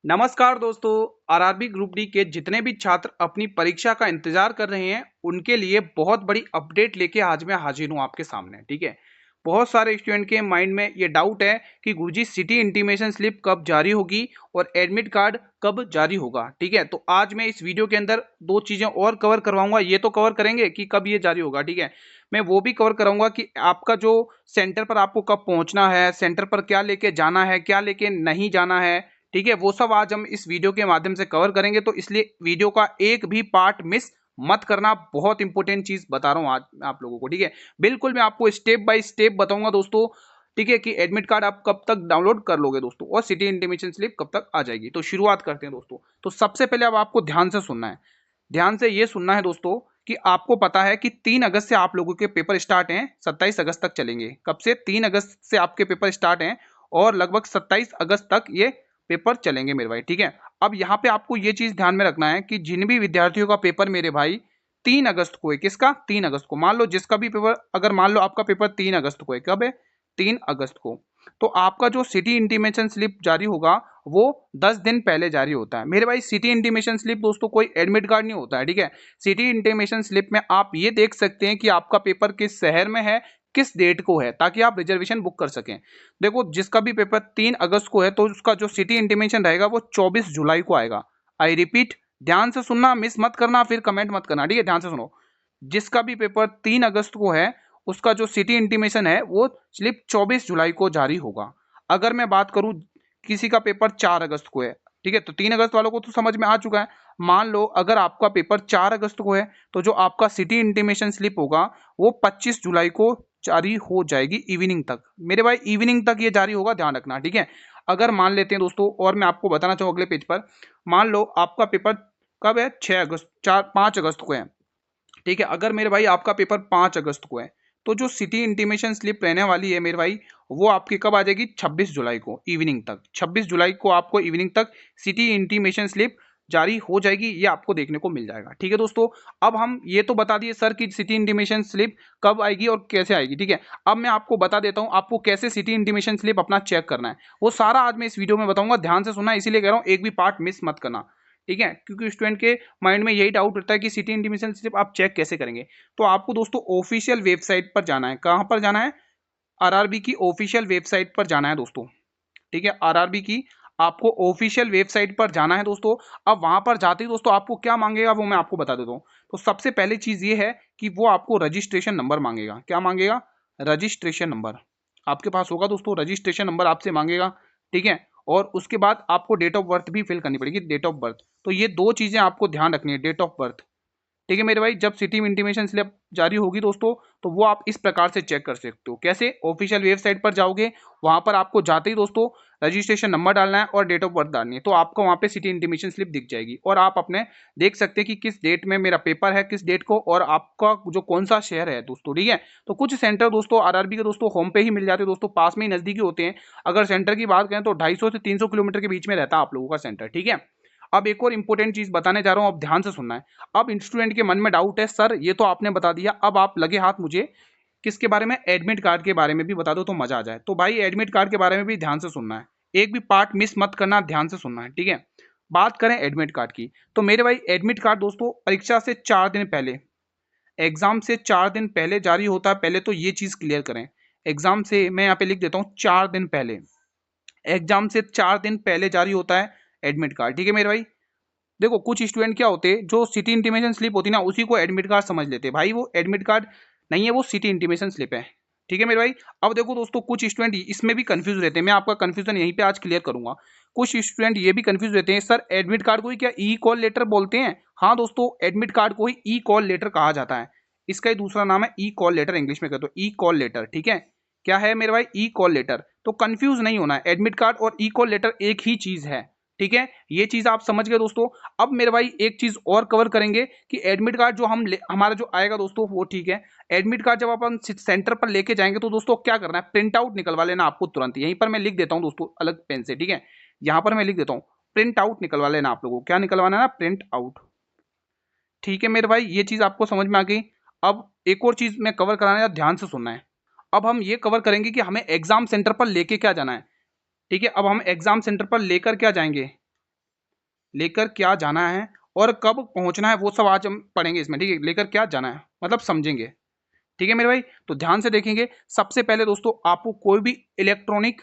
नमस्कार दोस्तों। RRB group D के जितने भी छात्र अपनी परीक्षा का इंतजार कर रहे हैं उनके लिए बहुत बड़ी अपडेट लेके आज मैं हाजिर हूं आपके सामने। ठीक है, बहुत सारे स्टूडेंट के माइंड में ये डाउट है कि गुरुजी सिटी इंटीमेशन स्लिप कब जारी होगी और एडमिट कार्ड कब जारी होगा। ठीक है, तो आज मैं इस वीडियो के अंदर दो चीजें और कवर करवाऊंगा। ये तो कवर करेंगे कि कब ये जारी होगा, ठीक है, मैं वो भी कवर कराऊंगा कि आपका जो सेंटर पर आपको कब पहुंचना है, सेंटर पर क्या लेके जाना है, क्या लेके नहीं जाना है। ठीक है, वो सब आज हम इस वीडियो के माध्यम से कवर करेंगे, तो इसलिए वीडियो का एक भी पार्ट मिस मत करना। बहुत इंपॉर्टेंट चीज बता रहा हूं आज आप लोगों को। ठीक है, बिल्कुल मैं आपको स्टेप बाय स्टेप बताऊंगा दोस्तों। ठीक है, कि एडमिट कार्ड आप कब तक डाउनलोड कर लोगे दोस्तों और सिटी इंटीमेशन स्लिप कब तक आ जाएगी। तो शुरुआत करते हैं दोस्तों। तो सबसे पहले अब आपको ध्यान से सुनना है, ध्यान से ये सुनना है दोस्तों कि आपको पता है कि 3 अगस्त से आप लोगों के पेपर स्टार्ट हैं, 27 अगस्त तक चलेंगे। कब से? 3 अगस्त से आपके पेपर स्टार्ट हैं और लगभग 27 अगस्त तक ये पेपर चलेंगे मेरे भाई। ठीक है, अब यहाँ पे आपको ये चीज ध्यान में रखना है कि जिन भी विद्यार्थियों का पेपर मेरे भाई 3 अगस्त को है, किसका? 3 अगस्त को। मान लो जिसका भी पेपर, अगर मान लो आपका पेपर 3 अगस्त को है, कब है? 3 अगस्त को। तो आपका जो सिटी इंटीमेशन स्लिप जारी होगा वो 10 दिन पहले जारी होता है मेरे भाई। सिटी इंटीमेशन स्लिप दोस्तों कोई एडमिट कार्ड नहीं होता है। ठीक है, सिटी इंटीमेशन स्लिप में आप ये देख सकते हैं कि आपका पेपर किस शहर में है, किस डेट को है, ताकि आप रिजर्वेशन बुक कर सकें। देखो, जिसका भी पेपर 3 अगस्त को है तो उसका जो सिटी इंटीमेशन रहेगा वो 24 जुलाई को आएगा। आई रिपीट, ध्यान से सुनना, मिस मत करना, फिर कमेंट मत करना। ठीक है, ध्यान से सुनो। जिसका भी पेपर 3 अगस्त को है उसका जो सिटी इंटीमेशन है वो स्लिप 24 जुलाई को जारी होगा। अगर मैं बात करूं किसी का पेपर 4 अगस्त को है, ठीक है, तो 3 अगस्त वालों को तो समझ में आ चुका है। मान लो अगर आपका पेपर 4 अगस्त को है तो जो आपका सिटी इंटीमेशन स्लिप होगा वो 25 जुलाई को जारी हो जाएगी इवनिंग तक मेरे भाई। इवनिंग तक ये जारी होगा, ध्यान रखना। ठीक है, अगर मान लेते हैं दोस्तों, और मैं आपको बताना चाहूँ अगले पेज पर, मान लो आपका पेपर कब है? 6 अगस्त, 5 अगस्त को है। ठीक है, अगर मेरे भाई आपका पेपर 5 अगस्त को है तो जो सिटी इंटीमेशन स्लिप रहने वाली है मेरे भाई वो आपकी कब आ जाएगी? 26 जुलाई को इवनिंग तक। 26 जुलाई को आपको इवनिंग तक सिटी इंटीमेशन स्लिप जारी हो जाएगी, ये आपको देखने को मिल जाएगा। ठीक है दोस्तों, अब हम ये तो बता दिए सर कि सिटी इंटीमेशन स्लिप कब आएगी और कैसे आएगी। ठीक है, अब मैं आपको बता देता हूँ आपको कैसे सिटी इंटीमेशन स्लिप अपना चेक करना है। वो सारा आज मैं इस वीडियो में बताऊंगा, ध्यान से सुनना, इसीलिए कह रहा हूँ एक भी पार्ट मिस मत करना। ठीक है, क्योंकि स्टूडेंट के माइंड में यही डाउट रहता है कि सिटी इंटीमेशन स्लिप आप चेक कैसे करेंगे। तो आपको दोस्तों ऑफिशियल वेबसाइट पर जाना है। कहां पर जाना है? आरआरबी की ऑफिशियल वेबसाइट पर जाना है दोस्तों। ठीक है, आरआरबी की आपको ऑफिशियल वेबसाइट पर जाना है दोस्तों। अब वहां पर जाते ही दोस्तों आपको क्या मांगेगा वो मैं आपको बता देता हूँ। तो सबसे पहली चीज ये है कि वो आपको रजिस्ट्रेशन नंबर मांगेगा। क्या मांगेगा? रजिस्ट्रेशन नंबर आपके पास होगा दोस्तों, रजिस्ट्रेशन नंबर आपसे मांगेगा। ठीक है, और उसके बाद आपको डेट ऑफ बर्थ भी फिल करनी पड़ेगी, डेट ऑफ बर्थ। तो ये दो चीजें आपको ध्यान रखनी है, डेट ऑफ बर्थ। ठीक है मेरे भाई, जब सिटी इंटीमेशन स्लिप जारी होगी दोस्तों तो वो आप इस प्रकार से चेक कर सकते हो। कैसे? ऑफिशियल वेबसाइट पर जाओगे, वहां पर आपको जाते ही दोस्तों रजिस्ट्रेशन नंबर डालना है और डेट ऑफ बर्थ डालनी है, तो आपको वहां पे सिटी इंटीमेशन स्लिप दिख जाएगी और आप अपने देख सकते हैं कि किस डेट में मेरा पेपर है, किस डेट को, और आपका जो कौन सा शहर है दोस्तों। ठीक है, तो कुछ सेंटर दोस्तों आरआरबी के दोस्तों होम पे ही मिल जाते हैं दोस्तों, पास में ही नजदीकी होते हैं। अगर सेंटर की बात करें तो 250 से 300 किलोमीटर के बीच में रहता है आप लोगों का सेंटर। ठीक है, अब एक और इंपॉर्टेंट चीज बताने जा रहा हूं, अब ध्यान से सुनना है। अब स्टूडेंट के मन में डाउट है, सर ये तो आपने बता दिया, अब आप लगे हाथ मुझे किसके बारे में? एडमिट कार्ड के बारे में भी बता दो तो मजा आ जाए। तो भाई एडमिट कार्ड के बारे में भी ध्यान से सुनना है, एक भी पार्ट मिस मत करना, ध्यान से सुनना है। ठीक है, बात करें एडमिट कार्ड की, तो मेरे भाई एडमिट कार्ड दोस्तों परीक्षा से 4 दिन पहले, एग्जाम से 4 दिन पहले जारी होता है। पहले तो ये चीज क्लियर करें, एग्जाम से मैं यहाँ पे लिख देता हूँ 4 दिन पहले, एग्जाम से 4 दिन पहले जारी होता है एडमिट कार्ड। ठीक है मेरे भाई, देखो कुछ स्टूडेंट क्या होते हैं जो सिटी इंटीमेशन स्लिप होती है ना उसी को एडमिट कार्ड समझ लेते हैं। भाई वो एडमिट कार्ड नहीं है, वो सिटी इंटीमेशन स्लिप है। ठीक है मेरे भाई, अब देखो दोस्तों कुछ स्टूडेंट इसमें भी कंफ्यूज रहते हैं, मैं आपका कंफ्यूजन यहीं पे आज क्लियर करूंगा। कुछ स्टूडेंट ये भी कंफ्यूज रहते हैं, सर एडमिट कार्ड को ही क्या ई कॉल लेटर बोलते हैं? हाँ दोस्तों, एडमिट कार्ड को ही ई कॉल लेटर कहा जाता है, इसका ही दूसरा नाम है ई कॉल लेटर, इंग्लिश में कहते हो ई कॉल लेटर। ठीक है, क्या है मेरे भाई? ई कॉल लेटर। तो कंफ्यूज नहीं होना है, एडमिट कार्ड और ई कॉल लेटर एक ही चीज है। ठीक है, ये चीज आप समझ गए दोस्तों। अब मेरे भाई एक चीज और कवर करेंगे कि एडमिट कार्ड जो हमारा जो आएगा दोस्तों वो, ठीक है, एडमिट कार्ड जब अपन सेंटर पर लेके जाएंगे तो दोस्तों क्या करना है? प्रिंट आउट निकलवा लेना आपको तुरंत। यहीं पर मैं लिख देता हूं दोस्तों अलग पेन से। ठीक है, यहां पर मैं लिख देता हूं प्रिंट आउट निकलवा लेना आप लोगों को। क्या निकलवाना है ना? Print out. ठीक है मेरे भाई, ये चीज आपको समझ में आ गई। अब एक और चीज मैं कवर कराना है, ध्यान से सुनना है। अब हम ये कवर करेंगे कि हमें एग्जाम सेंटर पर लेके क्या जाना है। ठीक है, अब हम एग्जाम सेंटर पर लेकर क्या जाएंगे? लेकर क्या जाना है और कब पहुंचना है, वो सब आज हम पढ़ेंगे इसमें, ठीक है। लेकर क्या जाना है मतलब समझेंगे, ठीक है मेरे भाई। तो ध्यान से देखेंगे। सबसे पहले दोस्तों आपको कोई भी इलेक्ट्रॉनिक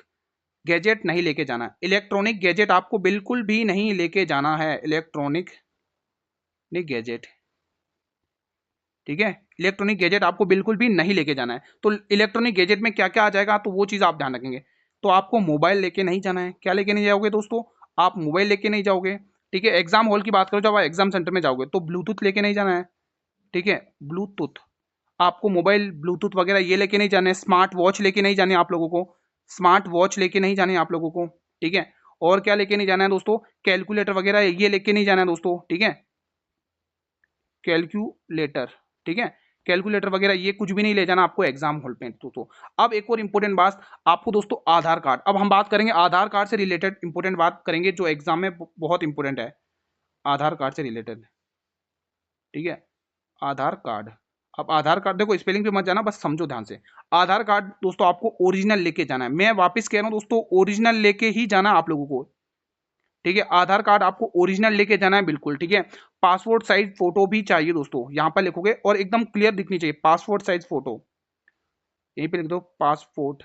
गैजेट नहीं लेके जाना है। इलेक्ट्रॉनिक गैजेट आपको बिल्कुल भी नहीं लेके जाना है, इलेक्ट्रॉनिक गैजेट, ठीक है। इलेक्ट्रॉनिक गैजेट आपको बिल्कुल भी नहीं लेके जाना है। तो इलेक्ट्रॉनिक गैजेट में क्या क्या आ जाएगा, तो वो चीज़ आप ध्यान रखेंगे। तो आपको मोबाइल लेके नहीं जाना है। क्या लेके नहीं जाओगे दोस्तों, आप मोबाइल लेके नहीं जाओगे, ठीक है। एग्जाम हॉल की बात करो, जब आप एग्जाम सेंटर में जाओगे तो ब्लूटूथ लेके नहीं जाना है, ठीक है। ब्लूटूथ आपको मोबाइल ब्लूटूथ वगैरह ये लेके नहीं जाने। स्मार्ट वॉच लेके नहीं जाने आप लोगों को, स्मार्ट वॉच लेके नहीं जाने आप लोगों को, ठीक है। और क्या लेके नहीं जाना है दोस्तों, कैलकुलेटर वगैरह ये लेके नहीं जाना है दोस्तों, ठीक है। कैलकुलेटर, ठीक है। कैलकुलेटर वगैरह ये कुछ भी नहीं ले जाना आपको एग्जाम हॉल पे दोस्तों। अब एक और इंपॉर्टेंट बात आपको दोस्तों, आधार कार्ड। अब हम बात करेंगे आधार कार्ड से रिलेटेड इंपॉर्टेंट बात करेंगे जो एग्जाम में बहुत इंपॉर्टेंट है, आधार कार्ड से रिलेटेड, ठीक है। आधार कार्ड, अब आधार कार्ड देखो स्पेलिंग पे मत जाना, बस समझो ध्यान से। आधार कार्ड दोस्तों आपको ओरिजिनल लेके जाना है। मैं वापस कह रहा हूं दोस्तों, ओरिजिनल लेके ही जाना है आप लोगों को, ठीक है। आधार कार्ड आपको ओरिजिनल लेके जाना है बिल्कुल, ठीक है। पासपोर्ट साइज फोटो भी चाहिए दोस्तों, यहां पर लिखोगे और एकदम क्लियर दिखनी चाहिए पासपोर्ट साइज फोटो, यहीं पे लिख दो पासपोर्ट,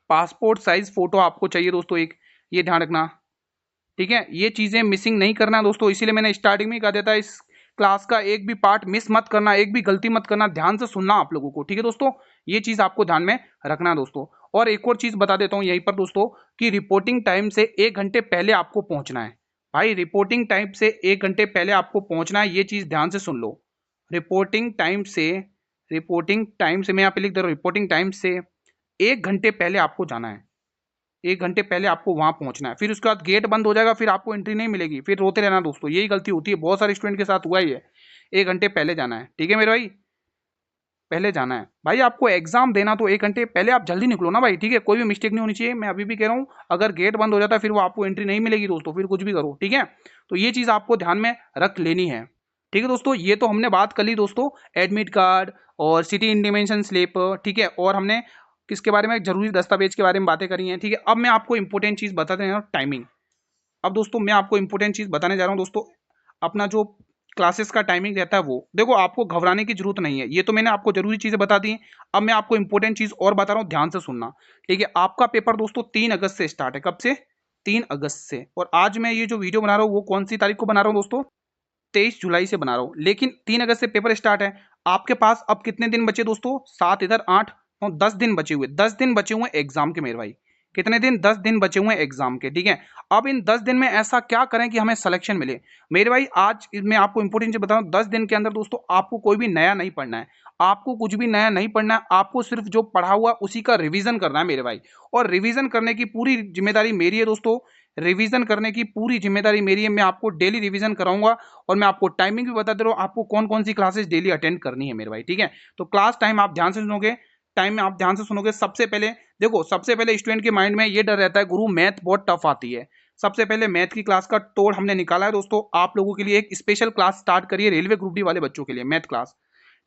पासपोर्ट साइज फोटो आपको चाहिए दोस्तों एक, ये ध्यान रखना, ठीक है। ये चीजें मिसिंग नहीं करना दोस्तों, इसीलिए मैंने स्टार्टिंग में ही कहा देता है इस क्लास का एक भी पार्ट मिस मत करना, एक भी गलती मत करना, ध्यान से सुनना आप लोगों को, ठीक है दोस्तों। ये चीज आपको ध्यान में रखना है दोस्तों। और एक और चीज बता देता हूं यहीं पर दोस्तों, कि रिपोर्टिंग टाइम से 1 घंटे पहले आपको पहुंचना है। भाई रिपोर्टिंग टाइम से 1 घंटे पहले आपको पहुंचना है, ये चीज ध्यान से सुन लो। रिपोर्टिंग टाइम से, रिपोर्टिंग टाइम से मैं यहाँ पे लिख दे रहा हूँ, रिपोर्टिंग टाइम से 1 घंटे पहले आपको जाना है। 1 घंटे पहले आपको वहां पहुंचना है, फिर उसके बाद गेट बंद हो जाएगा, फिर आपको एंट्री नहीं मिलेगी, फिर रोते रहना दोस्तों, यही गलती होती है, बहुत सारे स्टूडेंट के साथ हुआ ही है। 1 घंटे पहले जाना है, ठीक है मेरे भाई, पहले जाना है। भाई आपको एग्जाम देना तो 1 घंटे पहले आप जल्दी निकलो ना भाई, ठीक है। कोई भी मिस्टेक नहीं होनी चाहिए, मैं अभी भी कह रहा हूँ। अगर गेट बंद हो जाता है फिर वो आपको एंट्री नहीं मिलेगी दोस्तों, फिर कुछ भी करो, ठीक है। तो ये चीज आपको ध्यान में रख लेनी है, ठीक है दोस्तों। ये तो हमने बात कर ली दोस्तों, एडमिट कार्ड और सिटी इंटीमेशन स्लिप, ठीक है। और हमने किसके बारे में, जरूरी दस्तावेज के बारे में बातें करी हैं, ठीक है। अब मैं आपको इंपॉर्टेंट चीज बताते हैं, टाइमिंग। अब दोस्तों मैं आपको इंपॉर्टेंट चीज बताने जा रहा हूं दोस्तों। अपना जो क्लासेस का टाइमिंग रहता है वो देखो, आपको घबराने की जरूरत नहीं है, ये तो मैंने आपको जरूरी चीजें बता दी। अब मैं आपको इंपॉर्टेंट चीज और बता रहा हूं, ध्यान से सुनना, ठीक है। आपका पेपर दोस्तों 3 अगस्त से स्टार्ट है, कब से, 3 अगस्त से। और आज मैं ये जो वीडियो बना रहा हूँ वो कौन सी तारीख को बना रहा हूँ दोस्तों, 23 जुलाई से बना रहा हूँ, लेकिन 3 अगस्त से पेपर स्टार्ट है। आपके पास अब कितने दिन बचे दोस्तों, 7 इधर 8 और 10 दिन बचे हुए, 10 दिन बचे हुए एग्जाम के मेरे भाई। कितने दिन, 10 दिन बचे हुए एग्जाम के, ठीक है। अब इन 10 दिन में ऐसा क्या करें कि हमें सिलेक्शन मिले मेरे भाई। आज मैं आपको इंपोर्टेंट चीज बता रहा हूँ, 10 दिन के अंदर दोस्तों आपको कोई भी नया नहीं पढ़ना है, आपको कुछ भी नया नहीं पढ़ना है, आपको सिर्फ जो पढ़ा हुआ उसी का रिवीजन करना है मेरे भाई। और रिवीजन करने की पूरी जिम्मेदारी मेरी है दोस्तों, रिवीजन करने की पूरी जिम्मेदारी मेरी है। मैं आपको डेली रिवीजन कराऊंगा और मैं आपको टाइमिंग भी बता दे रहा हूँ, आपको कौन कौन सी क्लासेस डेली अटेंड करनी है मेरे भाई, ठीक है। तो क्लास टाइम आप ध्यान से सुनोगे, टाइम में आप ध्यान से सुनोगे। सबसे पहले देखो, सबसे पहले स्टूडेंट के माइंड में ये डर रहता है, गुरु मैथ बहुत टफ आती है। सबसे पहले मैथ की क्लास का तोड़ हमने निकाला है दोस्तों, आप लोगों के लिए एक स्पेशल क्लास स्टार्ट करिए रेलवे ग्रुप डी वाले बच्चों के लिए, मैथ क्लास,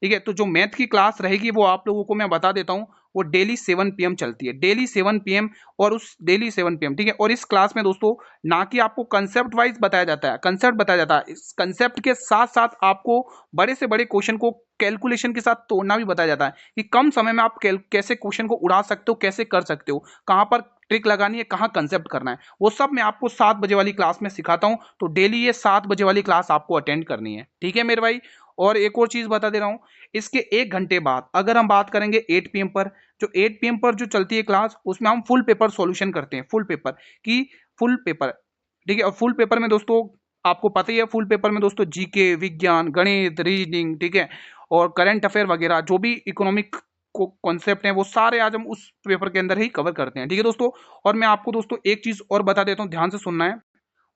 ठीक है। तो जो मैथ की क्लास रहेगी वो आप लोगों को मैं बता देता हूँ, वो डेली 7 PM चलती है, डेली 7 PM। और उस डेली 7 PM, ठीक है। और इस क्लास में दोस्तों ना कि आपको कंसेप्ट वाइज बताया जाता है, कंसेप्ट बताया जाता है, इस कंसेप्ट के साथ साथ आपको बड़े से बड़े क्वेश्चन को कैलकुलेशन के साथ तोड़ना भी बताया जाता है, कि कम समय में आप कैसे क्वेश्चन को उड़ा सकते हो, कैसे कर सकते हो, कहाँ पर ट्रिक लगानी है, कहाँ कंसेप्ट करना है, वो सब मैं आपको 7 बजे वाली क्लास में सिखाता हूँ। तो डेली ये 7 बजे वाली क्लास आपको अटेंड करनी है, ठीक है मेरे भाई। और एक और चीज बता दे रहा हूं, इसके 1 घंटे बाद अगर हम बात करेंगे 8 PM पर, जो 8 PM पर जो चलती है क्लास, उसमें हम फुल पेपर सॉल्यूशन करते हैं, फुल पेपर की, फुल पेपर, ठीक है। और फुल पेपर में दोस्तों आपको पता ही है, फुल पेपर में दोस्तों जीके, विज्ञान, गणित, रीजनिंग, ठीक है, और करंट अफेयर वगैरह जो भी इकोनॉमिक को कॉन्सेप्ट हैं वो सारे आज हम उस पेपर के अंदर ही कवर करते हैं, ठीक है दोस्तों। और मैं आपको दोस्तों एक चीज और बता देता हूँ, ध्यान से सुनना है।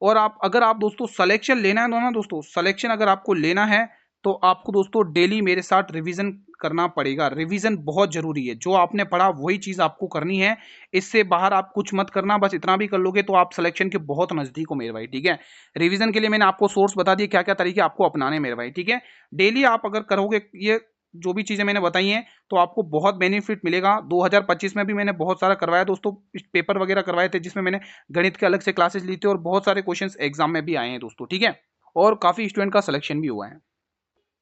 और आप अगर आप दोस्तों सिलेक्शन लेना है ना दोस्तों, सिलेक्शन अगर आपको लेना है तो आपको दोस्तों डेली मेरे साथ रिवीजन करना पड़ेगा। रिवीजन बहुत जरूरी है, जो आपने पढ़ा वही चीज आपको करनी है, इससे बाहर आप कुछ मत करना, बस इतना भी कर लोगे तो आप सिलेक्शन के बहुत नजदीक हो मेरे भाई, ठीक है। रिवीजन के लिए मैंने आपको सोर्स बता दिए, क्या क्या तरीके आपको अपनाने मेरे भाई, ठीक है। डेली आप अगर करोगे ये जो भी चीज़ें मैंने बताई हैं तो आपको बहुत बेनिफिट मिलेगा। 2025 में भी मैंने बहुत सारा करवाया दोस्तों, पेपर वगैरह करवाए थे जिसमें मैंने गणित के अलग से क्लासेस ली थी और बहुत सारे क्वेश्चंस एग्जाम में भी आए हैं दोस्तों, ठीक है, और काफ़ी स्टूडेंट का सिलेक्शन भी हुआ है,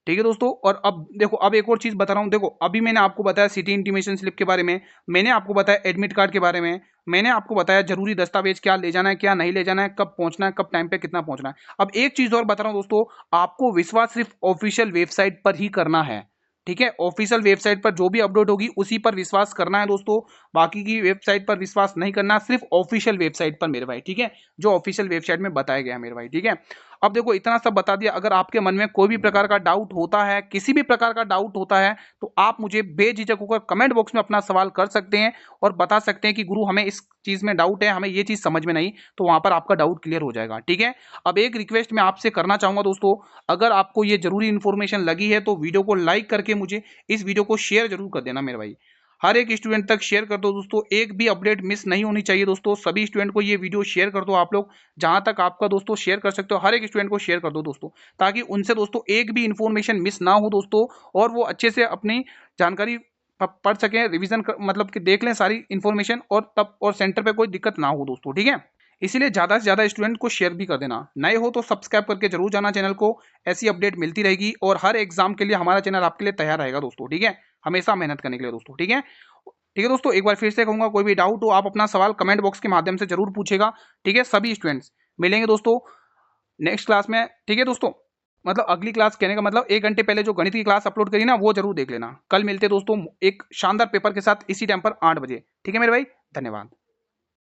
ठीक है दोस्तों। और अब देखो, अब एक और चीज बता रहा हूँ, देखो अभी मैंने आपको बताया सिटी इंटीमेशन स्लिप के बारे में, मैंने आपको बताया एडमिट कार्ड के बारे में, मैंने आपको बताया जरूरी दस्तावेज क्या ले जाना है क्या नहीं ले जाना है, कब पहुंचना है, कब टाइम पे कितना पहुंचना है। अब एक चीज और बता रहा हूँ दोस्तों, आपको विश्वास सिर्फ ऑफिशियल वेबसाइट पर ही करना है, ठीक है, ऑफिशियल वेबसाइट पर जो भी अपडेट होगी उसी पर विश्वास करना है दोस्तों, बाकी की वेबसाइट पर विश्वास नहीं करना, सिर्फ ऑफिशियल वेबसाइट पर मेरे भाई, ठीक है, जो ऑफिशियल वेबसाइट में बताया गया है मेरे भाई, ठीक है। अब देखो इतना सब बता दिया, अगर आपके मन में कोई भी प्रकार का डाउट होता है, किसी भी प्रकार का डाउट होता है, तो आप मुझे बेझिझक होकर कमेंट बॉक्स में अपना सवाल कर सकते हैं और बता सकते हैं कि गुरु हमें इस चीज में डाउट है, हमें ये चीज समझ में नहीं, तो वहां पर आपका डाउट क्लियर हो जाएगा, ठीक है। अब एक रिक्वेस्ट मैं आपसे करना चाहूंगा दोस्तों, अगर आपको ये जरूरी इंफॉर्मेशन लगी है तो वीडियो को लाइक करके मुझे इस वीडियो को शेयर जरूर कर देना मेरे भाई, हर एक स्टूडेंट तक शेयर कर दो दोस्तों, एक भी अपडेट मिस नहीं होनी चाहिए दोस्तों, सभी स्टूडेंट को ये वीडियो शेयर कर दो आप लोग, जहां तक आपका दोस्तों शेयर कर सकते हो, हर एक स्टूडेंट को शेयर कर दो दोस्तों, ताकि उनसे दोस्तों एक भी इंफॉर्मेशन मिस ना हो दोस्तों, और वो अच्छे से अपनी जानकारी पढ़ सकें, रिवीजन मतलब कि देख लें सारी इंफॉर्मेशन, और तब और सेंटर पे कोई दिक्कत ना हो दोस्तों, ठीक है। इसलिए ज्यादा से ज्यादा स्टूडेंट को शेयर भी कर देना, नए हो तो सब्सक्राइब करके जरूर जाना चैनल को, ऐसी अपडेट मिलती रहेगी, और हर एग्जाम के लिए हमारा चैनल आपके लिए तैयार रहेगा दोस्तों, ठीक है, हमेशा मेहनत करने के लिए दोस्तों, ठीक है। ठीक है दोस्तों, एक बार फिर से कहूंगा, कोई भी डाउट हो आप अपना सवाल कमेंट बॉक्स के माध्यम से जरूर पूछेगा, ठीक है, सभी स्टूडेंट्स मिलेंगे दोस्तों नेक्स्ट क्लास में, ठीक है दोस्तों, मतलब अगली क्लास कहने का मतलब 1 घंटे पहले जो गणित की क्लास अपलोड करी ना वो जरूर देख लेना, कल मिलते दोस्तों एक शानदार पेपर के साथ इसी टाइम पर 8 बजे, ठीक है मेरे भाई, धन्यवाद।